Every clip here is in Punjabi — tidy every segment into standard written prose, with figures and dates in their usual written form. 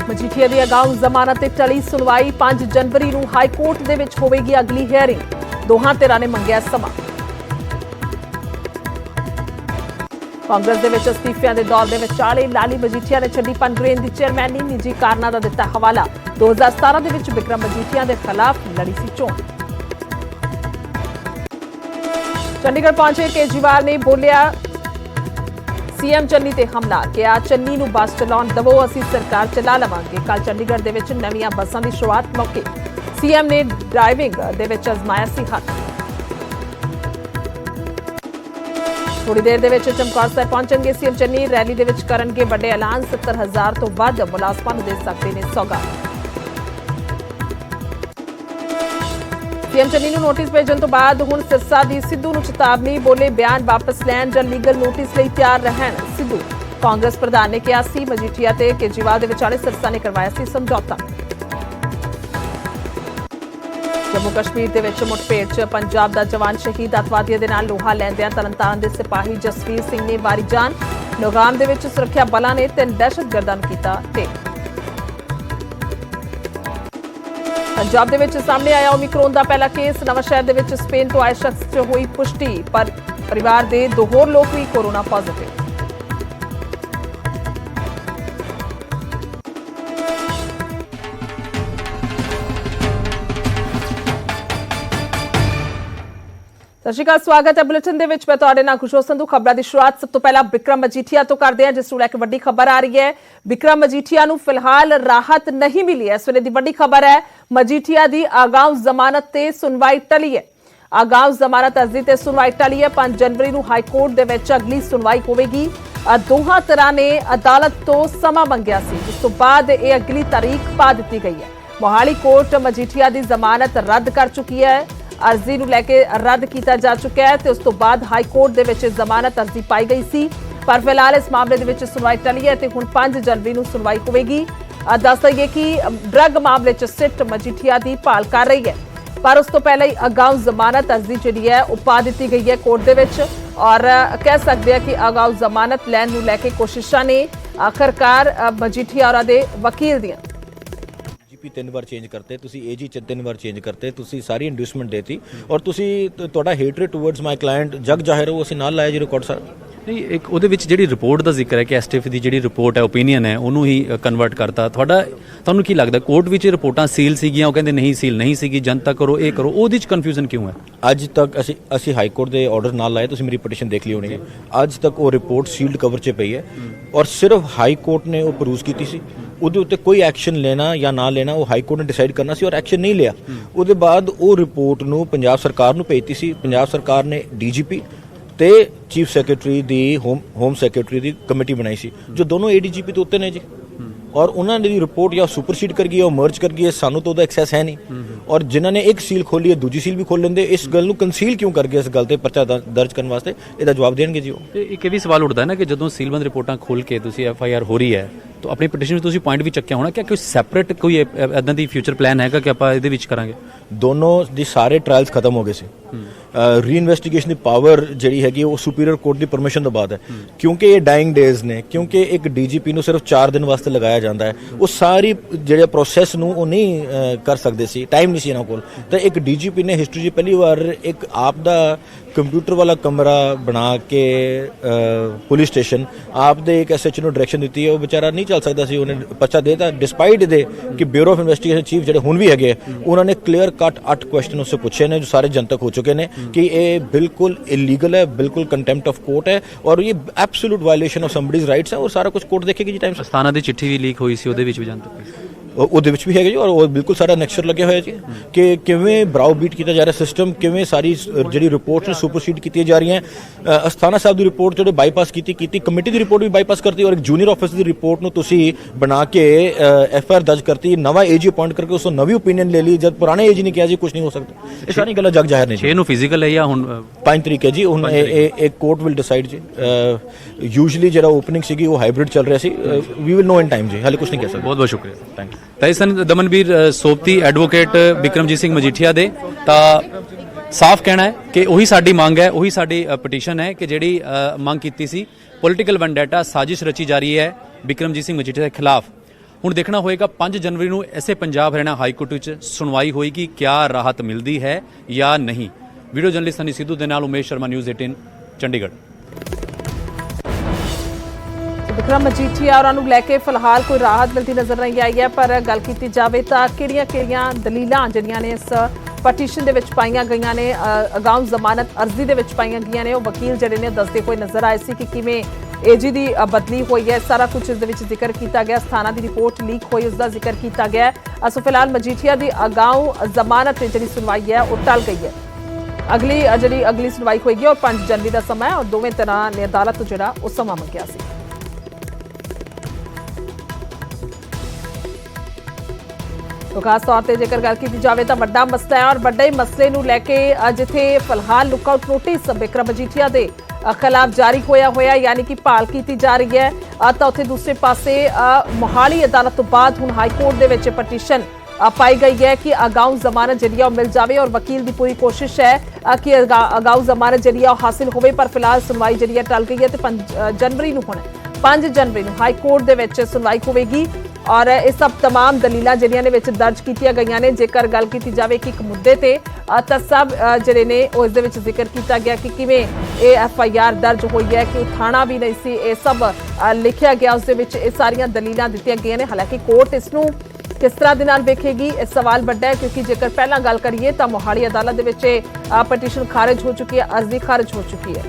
ਮਜੀਠੀਆ ਦੀ ਅਗਾਊਂ ਜ਼ਮਾਨਤ ਤੇ ਟਲੀ ਸੁਣਵਾਈ 5 ਜਨਵਰੀ ਨੂੰ ਹਾਈ ਕੋਰਟ ਦੇ ਵਿੱਚ ਹੋਵੇਗੀ ਅਗਲੀ ਹੀਅਰਿੰਗ। ਦੋਹਾਂ ਧਿਰਾਂ ਨੇ ਮੰਗਿਆ ਸਮਾਂ। ਕਾਂਗਰਸ ਦੇ ਵਿੱਚ ਅਸਤੀਫਿਆਂ ਦੇ ਦੌਰ ਦੇ ਵਿਚਾਲੇ ਲਾਲੀ ਮਜੀਠੀਆ ਨੇ ਛੱਡੀ ਪਨਗ੍ਰੇਨ ਦੀ ਚੇਅਰਮੈਨੀ, ਨਿੱਜੀ ਕਾਰਨਾਂ ਦਾ ਦਿੱਤਾ ਹਵਾਲਾ। 2017 ਦੇ ਵਿੱਚ ਬਿਕਰਮ ਮਜੀਠੀਆ ਦੇ ਖਿਲਾਫ ਲੜੀ ਸੀ ਚੋਣ। ਚੰਡੀਗੜ੍ਹ ਪਹੁੰਚੇ ਕੇਜਰੀਵਾਲ ਨੇ ਬੋਲਿਆ सीएम चन्नी ते हमला, किया चन्नी नूं बस चलाउण दवो, असीं सरकार चला लवांगे। कल चंडीगढ़ दे विच नवीं बसां दी शुरुआत मौके सीएम ने ड्राइविंग दे विच अजमाया सी हथ। थोड़ी देर दे विच चमकौर साहिब पहुंचणगे सीएम चन्नी, रैली दे विच करनगे वड्डे ऐलान। 70,000 तो वध मुलाजमां नूं दे सकदे ने सौगात। सीएम चन्नी नूं नोटिस भेजण तो बाद हुण सिरसा दी सिद्धू नूं चेतावनी, बोले बयान वापस लैण जां लीगल नोटिस लई तैयार रहण। सिद्धू कांग्रेस प्रधान ने कहा सी मजीठिया ते केजरीवाल दे विचाले सिरसा ने करवाया सी समझौता। जम्मू कश्मीर दे विच मुठभेड़ च पंजाब दा जवान शहीद, अतवादियों दे नाल लोहा लैंदियां तरनताਰਨ दे सिपाही जसवीर सिंह ने वारी जान। नौगाम दे विच सुरक्षा बलां ने 3 दहशतगर्दां नूं कीता ढेर। पंजाब दे विच सामने आया ओमिक्रोन दा पहला केस। नवांशहर दे विच स्पेन तो आए शख्स च हुई पुष्टि, पर परिवार दे 2 होर लोग भी कोरोना पॉजिटिव। सत श्री अकाल, स्वागत है बुलेटिन दे विच। मैं तुहाडे नाल खुशबू संधू। खबरां दी शुरुआत सब तो पहला बिक्रम मजीठिया तो करदे हां, जिस नूं लैके वड्डी खबर आ रही है। बिक्रम मजीठिया नूं फिलहाल राहत नहीं मिली है। इस वेले दी वड्डी खबर है मजीठिया दी अगाऊं जमानत ते सुनवाई टली है। अगाऊं जमानत अर्जी ते सुनवाई टली है। 5 जनवरी नूं हाई कोर्ट दे विच अगली सुनवाई होवेगी। दोहां धਿਰਾਂ ने अदालत तो समा मंगिया सी, जिस तो बाद यह अगली तारीख पा दी गई है। मोहाली कोर्ट मजीठिया दी जमानत रद्द कर चुकी है। अर्जी नूं लैके रद्द किया जा चुका है ते उस तो बाद हाई कोर्ट दे विच जमानत अर्जी पाई गई सी, पर फिलहाल इस मामले दे विच सुनवाई टली है ते हुण 5 जनवरी नूं सुनवाई होवेगी। दस दईए कि ड्रग मामले च सिट मजीठिया की भाल कर रही है, पर उस तो पहले ही अगाऊ जमानत अर्जी जिहड़ी है वह पा दी गई है कोर्ट दे विच। और कह सकते हैं कि अगाऊ जमानत लैण नूं लैके कोशिशां ने आखिरकार मजीठिया होरां दे वकील दियां 3 बार चेंज करते, तुसी एजी 3 बार चेंज करते, तुसी सारी इंड्यूसमेंट देती और तुसी ਤੁਹਾਡਾ हेटरेड टूवर्ड्स माई क्लाइंट जग जाहिर हो ਅਸੀਂ ਨਾਲ ਲਾਇਆ ਜੀ ਰਿਕਾਰਡ ਸਰ। ਨਹੀਂ, ਇੱਕ ਉਹਦੇ ਵਿੱਚ ਜਿਹੜੀ ਰਿਪੋਰਟ ਦਾ ਜ਼ਿਕਰ ਹੈ ਕਿ ਐਸਟੀਐਫ ਦੀ ਜਿਹੜੀ ਰਿਪੋਰਟ ਹੈ ਓਪੀਨੀਅਨ ਹੈ ਉਹਨੂੰ ਹੀ ਕਨਵਰਟ ਕਰਤਾ। ਤੁਹਾਨੂੰ ਕੀ ਲੱਗਦਾ ਕੋਰਟ ਵਿੱਚ ਰਿਪੋਰਟਾਂ ਸੀਲ ਸੀਗੀਆਂ, ਉਹ ਕਹਿੰਦੇ ਨਹੀਂ ਸੀਲ ਨਹੀਂ ਸੀਗੀ, ਜਨਤਾ ਕਰੋ ਇਹ ਕਰੋ, ਉਹਦੇ ਵਿੱਚ ਕਨਫਿਊਜ਼ਨ ਕਿਉਂ ਹੈ? ਅੱਜ ਤੱਕ ਅਸੀਂ ਹਾਈ ਕੋਰਟ ਦੇ ਆਰਡਰ ਨਾਲ ਲਾਏ, ਤੁਸੀਂ ਮੇਰੀ ਪਟੀਸ਼ਨ ਦੇਖ ਲਈ ਹੋਣੀ। ਅੱਜ ਤੱਕ ਉਹ ਰਿਪੋਰਟ ਸੀਲਡ ਕਵਰ 'ਚ ਪਈ ਹੈ ਔਰ ਸਿਰਫ ਹਾਈ ਕੋਰਟ ਨੇ ਉਹ ਪਰੂਜ਼ ਕੀਤੀ ਸੀ। ਉਹਦੇ ਉੱਤੇ ਕੋਈ ਐਕਸ਼ਨ ਲੈਣਾ ਜਾਂ ਨਾ ਲੈਣਾ ਉਹ ਹਾਈ ਕੋਰਟ ਨੇ ਡਿਸਾਈਡ ਕਰਨਾ ਸੀ ਔਰ ਐਕਸ਼ਨ ਨਹੀਂ ਲਿਆ। ਉਹਦੇ ਬਾਅਦ ਉਹ ਰਿਪੋਰਟ ਨੂੰ ਪੰਜਾਬ ਸਰਕਾਰ ਨੂੰ ਭੇਜਤੀ ਸੀ। ਪੰਜਾਬ ਸਰਕਾਰ ਨੇ ਡੀਜੀਪੀ ਤੇ ਚੀਫ ਸੈਕਟਰੀ ਦੀ ਹੋਮ ਸੈਕਟਰੀ ਦੀ ਕਮੇਟੀ ਬਣਾਈ ਸੀ, ਜੋ ਦੋਨੋਂ ਏਡੀਜੀਪੀ ਤੋਂ ਉੱਤੇ ਨੇ ਜੀ। ਔਰ ਉਹਨਾਂ ਦੀ ਰਿਪੋਰਟ ਜਾਂ ਸੁਪਰਸੀਡ ਕਰ ਗਈ ਹੈ, ਉਹ ਮਰਜ ਕਰ ਗਈ ਹੈ। ਸਾਨੂੰ ਤਾਂ ਉਹਦਾ ਐਕਸੈਸ ਹੈ ਨਹੀਂ। ਔਰ ਜਿਨ੍ਹਾਂ ਨੇ ਇੱਕ ਸੀਲ ਖੋਲੀ ਹੈ ਦੂਜੀ ਸੀਲ ਵੀ ਖੋਲ ਲੈਂਦੇ। ਇਸ ਗੱਲ ਨੂੰ ਕੰਸੀਲ ਕਿਉਂ ਕਰ ਗਏ? ਇਸ ਗੱਲ ਤੇ ਪਰਚਾ ਦਰਜ ਕਰਨ ਵਾਸਤੇ ਇਹਦਾ ਜਵਾਬ ਦੇਣਗੇ ਜੀ ਉਹ। ਇੱਕ ਇਹ ਵੀ ਸਵਾਲ ਉੱਠਦਾ ਨਾ ਕਿ ਜਦੋਂ ਸੀਲਬੰਦ ਰਿਪੋਰਟਾਂ ਖੋਲ ਕੇ ਤੁਸੀਂ FIR ਹੋ ਰਹੀ ਹੈ ਤਾਂ ਆਪਣੀ ਪਟੀਸ਼ਨ ਵਿੱਚ ਤੁਸੀਂ ਪੁਆਇੰਟ ਵੀ ਚੱਕਿਆ ਹੋਣਾ ਕਿ ਕੋਈ ਸੈਪਰੇਟ ਕੋਈ ਇਦਾਂ ਦੀ ਫਿਊਚਰ ਪਲਾਨ ਹੈਗਾ ਕਿ ਆਪਾਂ ਇਹਦੇ ਵਿੱਚ ਕਰਾਂਗੇ? ਦੋਨੋਂ ਦੀ ਸਾਰੇ ਟ੍ਰਾਇਲਸ ਖਤਮ ਹੋ ਗਏ ਸੀ। ਰੀਇਨਵੈਸਟੀਗੇਸ਼ਨ ਦੀ ਪਾਵਰ ਜਿਹੜੀ ਹੈਗੀ ਉਹ ਸੁਪੀਰੀਅਰ ਕੋਰਟ ਦੀ ਪਰਮਿਸ਼ਨ ਤੋਂ ਬਾਅਦ ਹੈ, ਕਿਉਂਕਿ ਇਹ ਡਾਇੰਗ ਡੇਜ਼ ਨੇ। ਕਿਉਂਕਿ ਇੱਕ ਡੀਜੀਪੀ ਨੂੰ ਸਿਰਫ 4 ਦਿਨ ਵਾਸਤੇ ਲਗਾਇਆ ਜਾਂਦਾ ਹੈ, ਉਹ ਸਾਰੀ ਜਿਹੜੇ ਪ੍ਰੋਸੈਸ ਨੂੰ ਉਹ ਨਹੀਂ ਕਰ ਸਕਦੇ ਸੀ, ਟਾਈਮ ਨਹੀਂ ਸੀ ਇਹਨਾਂ ਕੋਲ। ਤਾਂ ਇੱਕ ਡੀਜੀਪੀ ਨੇ ਹਿਸਟਰੀ 'ਚ ਪਹਿਲੀ ਵਾਰ ਇੱਕ ਆਪ ਦਾ ਕੰਪਿਊਟਰ ਵਾਲਾ ਕਮਰਾ ਬਣਾ ਕੇ ਪੁਲਿਸ ਸਟੇਸ਼ਨ ਆਪ ਦੇ ਇੱਕ SHO ਨੂੰ ਡਾਇਰੈਕਸ਼ਨ ਦਿੱਤੀ ਹੈ। ਉਹ ਵਿਚਾਰਾ ਨਹੀਂ ਚੱਲ ਸਕਦਾ ਸੀ, ਉਹਨੇ ਪਰਚਾ ਦੇ ਦਿੱਤਾ ਡਿਸਪਾਈਟ ਦੇ ਕਿ ਬਿਊਰੋ ਆਫ ਇਨਵੈਸਟੀਗੇਸ਼ਨ ਚੀਫ ਜਿਹੜੇ ਹੁਣ ਵੀ ਹੈਗੇ ਉਹਨਾਂ ਨੇ ਕਲੀਅਰ ਕੱਟ 8 ਕੁਐਸਚਨ ਉਸਸੇ ਪੁੱਛੇ ਨੇ, ਜੋ ਸਾਰੇ ਜਨਤਕ ਹੋ ਚੁੱਕੇ ਨੇ ਕਿ ਇਹ ਬਿਲਕੁਲ ਇਲੀਗਲ ਹੈ, ਬਿਲਕੁਲ ਕੰਟੈਂਪਟ ਆਫ ਕੋਰਟ ਹੈ ਔਰ ਇਹ absolute violation of somebody's rights ਹੈ। ਉਹ ਸਾਰਾ ਕੁਝ ਕੋਰਟ ਦੇਖੇਗੀ ਜੀ। ਟਾਈਮ ਅਸਥਾਨਾ ਦੀ ਚਿੱਠੀ ਵੀ ਲੀਕ ਹੋਈ ਸੀ, ਉਹਦੇ ਵਿੱਚ ਵੀ ਜਨਤਕ ਉਹਦੇ ਵਿੱਚ ਵੀ ਹੈਗਾ ਜੀ। ਔਰ ਉਹ ਬਿਲਕੁਲ ਸਾਰਾ ਨੈਕਸਚਰ ਲੱਗਿਆ ਹੋਇਆ ਜੀ ਕਿ ਕਿਵੇਂ ਬਰਾਓ ਬੀਟ ਕੀਤਾ ਜਾ ਰਿਹਾ ਸਿਸਟਮ, ਕਿਵੇਂ ਸਾਰੀ ਜਿਹੜੀ ਰਿਪੋਰਟ ਸੁਪਰਸੀਡ ਕੀਤੀਆਂ ਜਾ ਰਹੀਆਂ। ਅਸਥਾਨਾ ਸਾਹਿਬ ਦੀ ਰਿਪੋਰਟ ਜਿਹੜੇ ਬਾਈਪਾਸ ਕੀਤੀ ਕਮੇਟੀ ਦੀ ਰਿਪੋਰਟ ਵੀ ਬਾਈਪਾਸ ਕਰਤੀ ਔਰ ਇੱਕ ਜੂਨੀਅਰ ਆਫਿਸਰ ਦੀ ਰਿਪੋਰਟ ਨੂੰ ਤੁਸੀਂ ਬਣਾ ਕੇ FIR ਦਰਜ ਕਰਤੀ, ਨਵਾਂ AG ਅਪਾਇੰਟ ਕਰਕੇ ਉਸ ਤੋਂ ਨਵੀਂ ਓਪੀਨੀਅਨ ਲੈ ਲਈ, ਜਦ ਪੁਰਾਣੇ AG ਨੇ ਕਿਹਾ ਜੀ ਕੁਝ ਨਹੀਂ ਹੋ ਸਕਦਾ। ਇਹ ਸਾਰੀ ਗੱਲਾਂ ਜਗ ਜ਼ਾਹਿਰ ਨੇ ਜੀ। ਇਹਨੂੰ ਫਿਜ਼ੀਕਲ ਹੈ ਜਾਂ ਹੁਣ 5 ਤਰੀਕ ਹੈ ਜੀ। ਹੁਣ ਇਹ ਕੋਰਟ ਵਿਲ ਡਿਸਾਈਡ ਜੀ। ਯੂਜੂਅਲੀ ਜਿਹੜਾ ਓਪਨਿੰਗ ਸੀਗੀ ਉਹ ਹਾਈਬ੍ਰਿਡ ਚੱਲ ਰਿਹਾ ਸੀ। We will no in time ਜੀ, ਹਾਲੇ ਕੁਝ ਨਹੀਂ ਕਹਿ ਸਕਦੇ। ਬਹੁਤ ਬਹੁਤ ਸ਼ੁਕਰੀਆ, ਥੈਂਕ ਯੂ। ਤਾਂ ਇਸ ਸਨ ਦਮਨਵੀਰ ਸੋਪਤੀ ਐਡਵੋਕੇਟ ਬਿਕਰਮਜੀਤ ਸਿੰਘ ਮਜੀਠੀਆ ਦੇ। ਤਾਂ ਸਾਫ਼ ਕਹਿਣਾ ਹੈ ਕਿ ਉਹੀ ਸਾਡੀ ਮੰਗ ਹੈ, ਉਹੀ ਸਾਡੀ ਪਟੀਸ਼ਨ ਹੈ ਕਿ ਜਿਹੜੀ ਮੰਗ ਕੀਤੀ ਸੀ ਪੋਲੀਟੀਕਲ ਵੈਂਡੇਟਾ ਸਾਜ਼ਿਸ਼ ਰਚੀ ਜਾ ਰਹੀ ਹੈ ਬਿਕਰਮਜੀਤ ਸਿੰਘ ਮਜੀਠੀਆ ਦੇ ਖਿਲਾਫ। ਹੁਣ ਦੇਖਣਾ ਹੋਏਗਾ 5 ਜਨਵਰੀ ਨੂੰ ਐਸੇ ਪੰਜਾਬ ਹਰਿਆਣਾ ਹਾਈ ਕੋਰਟ ਵਿੱਚ ਸੁਣਵਾਈ ਹੋਏਗੀ, ਕਿਆ ਰਾਹਤ ਮਿਲਦੀ ਹੈ ਜਾਂ ਨਹੀਂ। ਵੀਡੀਓ ਜਰਨਲਿਸਟ ਸਨੀ ਸਿੱਧੂ ਦੇ ਨਾਲ ਉਮੇਸ਼ ਸ਼ਰਮਾ, ਨਿਊਜ਼ 18 ਚੰਡੀਗੜ੍ਹ। ਵਿਕਰਮ ਮਜੀਠੀਆ ਹੋਰਾਂ ਨੂੰ ਲੈ ਕੇ ਫਿਲਹਾਲ ਕੋਈ ਰਾਹਤ ਮਿਲਦੀ ਨਜ਼ਰ ਨਹੀਂ ਆਈ ਹੈ, ਪਰ ਗੱਲ ਕੀਤੀ ਜਾਵੇ ਤਾਂ ਕਿਹੜੀਆਂ ਦਲੀਲਾਂ ਜਿਹੜੀਆਂ ਨੇ ਇਸ ਪਟੀਸ਼ਨ ਦੇ ਵਿੱਚ ਪਾਈਆਂ ਗਈਆਂ ਨੇ, ਅਗਾਊਂ ਜ਼ਮਾਨਤ ਅਰਜ਼ੀ ਦੇ ਵਿੱਚ ਪਾਈਆਂ ਗਈਆਂ ਨੇ, ਉਹ ਵਕੀਲ ਜਿਹੜੇ ਨੇ ਦੱਸਦੇ ਹੋਏ ਨਜ਼ਰ ਆਏ ਸੀ ਕਿ ਕਿਵੇਂ ਏਜੀ ਦੀ ਬਦਲੀ ਹੋਈ ਹੈ। ਸਾਰਾ ਕੁਝ ਇਸ ਦੇ ਵਿੱਚ ਜ਼ਿਕਰ ਕੀਤਾ ਗਿਆ, ਸਥਾਨਾਂ ਦੀ ਰਿਪੋਰਟ ਲੀਕ ਹੋਈ, ਉਸ ਦਾ ਜ਼ਿਕਰ ਕੀਤਾ ਗਿਆ। ਸੋ ਫਿਲਹਾਲ ਮਜੀਠੀਆ ਦੀ ਅਗਾਊਂ ਜ਼ਮਾਨਤ ਜਿਹੜੀ ਸੁਣਵਾਈ ਹੈ ਉਹ ਟਲ ਗਈ ਹੈ। ਅਗਲੀ ਸੁਣਵਾਈ ਹੋਏਗੀ ਔਰ 5 ਜਨਵਰੀ ਦਾ ਸਮਾਂ ਹੈ ਔਰ ਦੋਵੇਂ ਤਰ੍ਹਾਂ ਨੇ ਅਦਾਲਤ ਤੋਂ ਜਿਹੜਾ ਉਹ ਸਮਾਂ ਮੰਗਿਆ ਸੀ। तो खास तौर पर जेकर गल की जाए तो वड्डा मसला है और वड्डे मसले नूं लैके जिथे फिलहाल लुकआउट नोटिस बिक्रम मजीठिया के खिलाफ जारी होया यानी कि भाल की जा रही है, तो उत्थे दूसरे पासे मोहाली अदालत तो बाद हुण हाई कोर्ट दे विच पटीशन पाई गई है कि अगाऊ जमानत जिहड़ी मिल जाए और वकील की पूरी कोशिश है कि अगाऊ जमानत जिहड़ी हासिल होवे, पर फिलहाल सुनवाई जिहड़ी टल गई है। तो 5 जनवरी नूं हाई कोर्ट दे विच सुनवाई होवेगी और ये सब तमाम दलीलां जिहड़ियां ने विच दर्ज कीतियां गईयां ने। जेकर गल की जाए कि एक मुद्दे ते तां सब जिहड़े ने उस दे विच जिक्र किया गया कि किवें ये FIR दर्ज हुई है, कि थाना भी नहीं सी, ये सब लिखिया गया, उस दे विच ये सारियां दलीलां दित्तियां गईयां ने। हालांकि कोर्ट इसनूं किस तरह दे नाल वेखेगी, ये सवाल वड्डा है, क्योंकि जेकर पहलां गल करिए तां मोहाली अदालत दे विच पटीशन खारिज हो चुकी है, अर्जी खारिज हो चुकी है।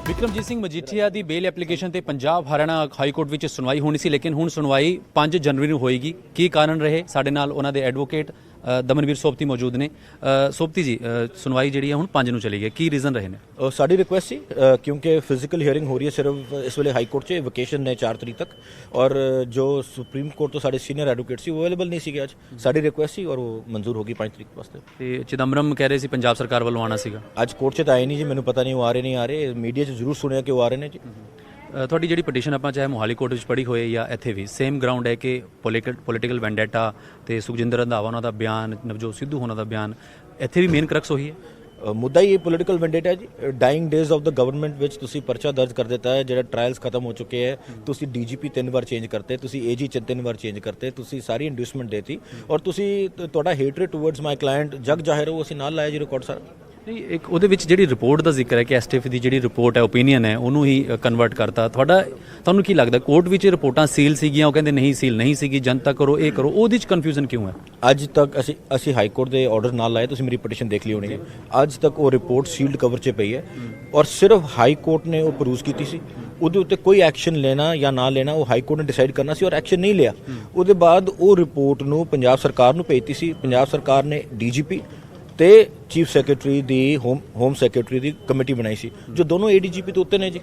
ਵਿਕਰਮਜੀਤ ਸਿੰਘ ਮਜੀਠੀਆ ਦੀ ਬੇਲ ਐਪਲੀਕੇਸ਼ਨ ਤੇ ਪੰਜਾਬ ਹਰਿਆਣਾ ਹਾਈ ਕੋਰਟ ਵਿੱਚ ਸੁਣਵਾਈ ਹੋਣੀ ਸੀ, ਲੇਕਿਨ ਹੁਣ ਸੁਣਵਾਈ 5 ਜਨਵਰੀ ਨੂੰ ਹੋਏਗੀ। ਕੀ ਕਾਰਨ ਰਹੇ? ਸਾਡੇ ਨਾਲ ਉਹਨਾਂ ਦੇ ਐਡਵੋਕੇਟ ਦਮਨਵੀਰ ਸੋਪਤੀ ਮੌਜੂਦ ਨੇ। ਸੋਪਤੀ ਜੀ, ਸੁਣਵਾਈ ਜਿਹੜੀ ਹੈ ਹੁਣ 5 ਨੂੰ ਚਲੀ ਗਈ, ਕੀ ਰੀਜ਼ਨ ਰਹੇ ਨੇ? ਸਾਡੀ ਰਿਕੁਐਸਟ ਸੀ ਕਿਉਂਕਿ ਫਿਜ਼ੀਕਲ ਹੀਅਰਿੰਗ ਹੋ ਰਹੀ ਹੈ ਸਿਰਫ ਇਸ ਵੇਲੇ ਹਾਈ ਕੋਰਟ 'ਚ, ਵਕੇਸ਼ਨ ਨੇ 4 ਤਰੀਕ ਤੱਕ, ਔਰ ਜੋ ਸੁਪਰੀਮ ਕੋਰਟ ਤੋਂ ਸਾਡੇ ਸੀਨੀਅਰ ਐਡਵੋਕੇਟ ਸੀ ਉਹ ਅਵੇਲੇਬਲ ਨਹੀਂ ਸੀਗੇ ਅੱਜ। ਸਾਡੀ ਰਿਕੁਐਸਟ ਸੀ ਔਰ ਉਹ ਮਨਜ਼ੂਰ ਹੋ ਗਈ 5 ਤਰੀਕ ਵਾਸਤੇ। ਤੇ ਚਿਦੰਬਰਮ ਕਹਿ ਰਹੇ ਸੀ ਪੰਜਾਬ ਸਰਕਾਰ ਵੱਲੋਂ ਆਉਣਾ ਸੀਗਾ, ਅੱਜ ਕੋਰਟ 'ਚ ਤਾਂ ਆਏ ਨਹੀਂ ਜੀ, ਮੈਨੂੰ ਪਤਾ ਨਹੀਂ ਉਹ ਆ ਰਹੇ ਨਹੀਂ ਆ ਰਹੇ, ਮੀਡੀਆ 'ਚ ਜ਼ਰੂਰ ਸੁਣਿਆ ਕਿ ਉਹ ਆ ਰਹੇ ਨੇ ਜੀ। ਤੁਹਾਡੀ ਜਿਹੜੀ ਪਟੀਸ਼ਨ ਆਪਾਂ ਚਾਹੇ ਮੋਹਾਲੀ ਕੋਰਟ ਵਿੱਚ ਪੜ੍ਹੀ ਹੋਏ ਜਾਂ ਇੱਥੇ ਵੀ ਸੇਮ ਗਰਾਊਂਡ ਹੈ ਕਿ ਪੋਲੀਟੀਕਲ ਵੈਂਡੇਟਾ ਤੇ ਸੁਖਜਿੰਦਰ ਰੰਧਾਵਾ ਉਹਨਾਂ ਦਾ ਬਿਆਨ, ਨਵਜੋਤ ਸਿੱਧੂ ਉਹਨਾਂ ਦਾ ਬਿਆਨ, ਇੱਥੇ ਵੀ ਮੇਨ ਕਰਕਸ ਉਹੀ ਹੈ। ਮੁੱਦਾ ਹੀ ਇਹ ਪੋਲੀਟੀਕਲ ਵੈਂਡੇਟਾ ਹੈ ਜੀ। Dying days of the government ਵਿੱਚ ਤੁਸੀਂ ਪਰਚਾ ਦਰਜ ਕਰ ਦਿੱਤਾ ਹੈ, ਜਿਹੜਾ ਟ੍ਰਾਇਲਸ ਖਤਮ ਹੋ ਚੁੱਕੇ ਹੈ, ਤੁਸੀਂ DGP 3 ਵਾਰ ਚੇਂਜ ਕਰਤੇ, ਤੁਸੀਂ AG 3 ਵਾਰ ਚੇਂਜ ਕਰਤੇ, ਤੁਸੀਂ ਸਾਰੀ ਇੰਡਿਊਸਮੈਂਟ ਦੇਤੀ, ਔਰ ਤੁਸੀਂ ਤੁਹਾਡਾ ਹੇਟਰੇਡ ਟੂਵਰਡਸ ਮਾਈ ਕਲਾਇੰਟ ਜਗ ਜ਼ਾਹਿਰ ਹੋ, ਅਸੀਂ ਨਾਲ ਲਾਇਆ ਜੀ ਰਿਕਾਰਡ ਸਾਰਾ। ਨਹੀਂ, ਇੱਕ ਉਹਦੇ ਵਿੱਚ ਜਿਹੜੀ ਰਿਪੋਰਟ ਦਾ ਜ਼ਿਕਰ ਹੈ ਕਿ STF ਦੀ ਜਿਹੜੀ ਰਿਪੋਰਟ ਹੈ, ਓਪੀਨੀਅਨ ਹੈ, ਉਹਨੂੰ ਹੀ ਕਨਵਰਟ ਕਰਤਾ। ਤੁਹਾਨੂੰ ਕੀ ਲੱਗਦਾ ਕੋਰਟ ਵਿੱਚ ਰਿਪੋਰਟਾਂ ਸੀਲ ਸੀਗੀਆਂ, ਉਹ ਕਹਿੰਦੇ ਨਹੀਂ ਸੀਲ ਨਹੀਂ ਸੀਗੀ, ਜਨਤਾ ਕਰੋ, ਇਹ ਕਰੋ, ਉਹਦੇ ਵਿੱਚ ਕਨਫਿਊਜ਼ਨ ਕਿਉਂ ਹੈ? ਅੱਜ ਤੱਕ ਅਸੀਂ ਹਾਈ ਕੋਰਟ ਦੇ ਆਰਡਰ ਨਾਲ ਲਾਏ, ਤੁਸੀਂ ਮੇਰੀ ਪਟੀਸ਼ਨ ਦੇਖ ਲਈ ਹੋਣੀ ਹੈ। ਅੱਜ ਤੱਕ ਉਹ ਰਿਪੋਰਟ ਸੀਲਡ ਕਵਰ 'ਚ ਪਈ ਹੈ ਔਰ ਸਿਰਫ ਹਾਈ ਕੋਰਟ ਨੇ ਉਹ ਪਰੂਜ਼ ਕੀਤੀ ਸੀ। ਉਹਦੇ ਉੱਤੇ ਕੋਈ ਐਕਸ਼ਨ ਲੈਣਾ ਜਾਂ ਨਾ ਲੈਣਾ ਉਹ ਹਾਈ ਕੋਰਟ ਨੇ ਡਿਸਾਈਡ ਕਰਨਾ ਸੀ, ਔਰ ਐਕਸ਼ਨ ਨਹੀਂ ਲਿਆ। ਉਹਦੇ ਬਾਅਦ ਉਹ ਰਿਪੋਰਟ ਨੂੰ ਪੰਜਾਬ ਸਰਕਾਰ ਨੂੰ ਭੇਜਤੀ ਸੀ। ਪੰਜਾਬ ਸਰਕਾਰ ਨੇ DGP ਤੇ ਚੀਫ ਸੈਕਟਰੀ ਦੀ ਹੋਮ ਸੈਕਟਰੀ ਦੀ ਕਮੇਟੀ ਬਣਾਈ ਸੀ, ਜੋ ਦੋਨੋਂ ADGP ਤੋਂ ਉੱਤੇ ਨੇ ਜੀ,